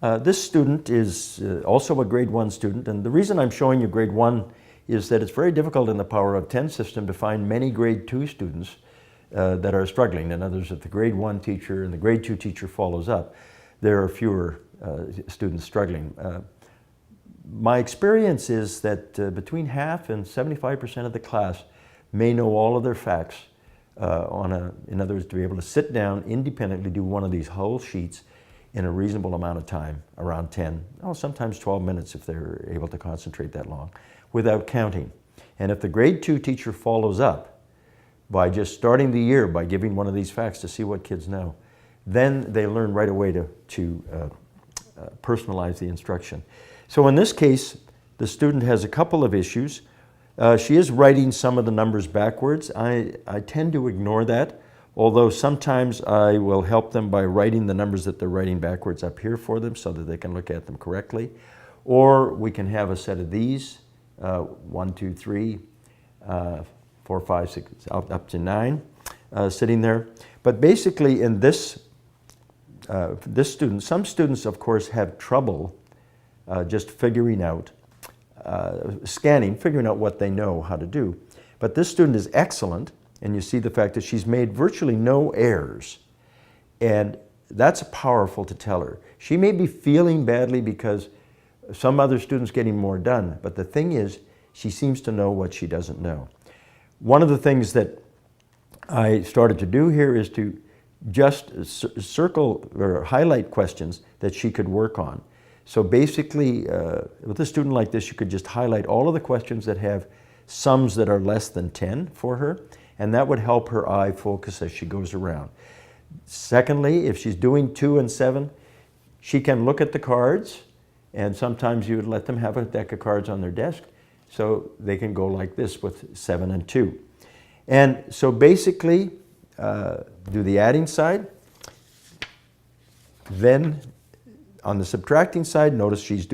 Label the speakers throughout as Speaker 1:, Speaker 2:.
Speaker 1: This student is also a grade 1 student, and the reason I'm showing you grade 1 is that it's very difficult in the Power of 10 system to find many grade 2 students that are struggling. In other words, if the grade 1 teacher and the grade 2 teacher follows up, there are fewer students struggling. My experience is that between half and 75% of the class may know all of their facts in other words, to be able to sit down independently, do one of these whole sheets in a reasonable amount of time, around 10, sometimes 12 minutes if they're able to concentrate that long, without counting. And if the grade 2 teacher follows up by just starting the year by giving one of these facts to see what kids know, then they learn right away to personalize the instruction. So in this case, the student has a couple of issues. She is writing some of the numbers backwards. I tend to ignore that, although sometimes I will help them by writing the numbers that they're writing backwards up here for them so that they can look at them correctly. Or we can have a set of these, 1, 2, 3, 4, 5, 6, up to 9, sitting there. But basically in this student, some students of course have trouble just figuring out, figuring out what they know how to do. But this student is excellent, and you see the fact that she's made virtually no errors. And that's powerful to tell her. She may be feeling badly because some other student's getting more done, but the thing is, she seems to know what she doesn't know. One of the things that I started to do here is to just circle or highlight questions that she could work on. So basically, with a student like this, you could just highlight all of the questions that have sums that are less than 10 for her, and that would help her eye focus as she goes around. Secondly, if she's doing 2 and 7, she can look at the cards, and sometimes you would let them have a deck of cards on their desk, so they can go like this with 7 and 2. And so basically, do the adding side, then on the subtracting side, notice she's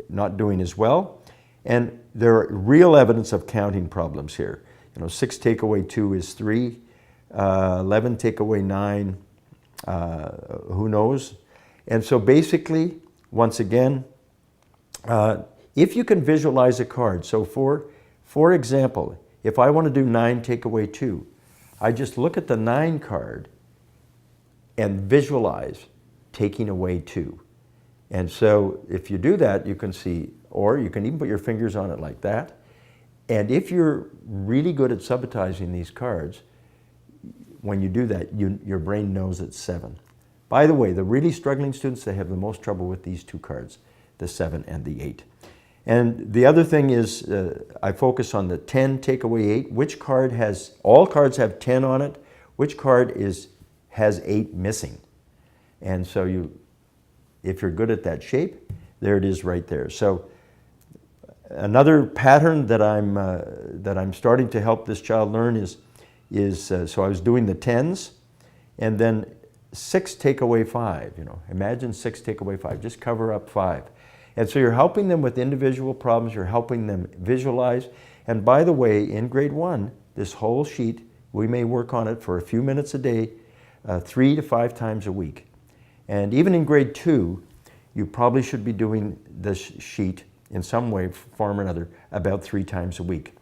Speaker 1: not doing as well. And there are real evidence of counting problems here. 6 take away 2 is 3. 11 take away 9, who knows? And so basically, once again, if you can visualize a card, so for example, if I want to do 9 take away 2, I just look at the 9 card and visualize taking away 2. And so if you do that, you can see, or you can even put your fingers on it like that. And if you're really good at sabotaging these cards, when you do that, your brain knows it's 7. By the way, the really struggling students, they have the most trouble with these 2 cards, the 7 and the 8. And the other thing is, I focus on the 10 take away 8. Which card all cards have 10 on it, which card has 8 missing? And so if you're good at that shape, there it is right there. So another pattern that I'm starting to help this child learn is so I was doing the 10s, and then 6 take away 5. Imagine 6 take away 5. Just cover up 5. And so you're helping them with individual problems. You're helping them visualize. And by the way, in grade 1, this whole sheet, we may work on it for a few minutes a day, 3 to 5 times a week. And even in grade 2, you probably should be doing this sheet in some way, form or another, about 3 times a week.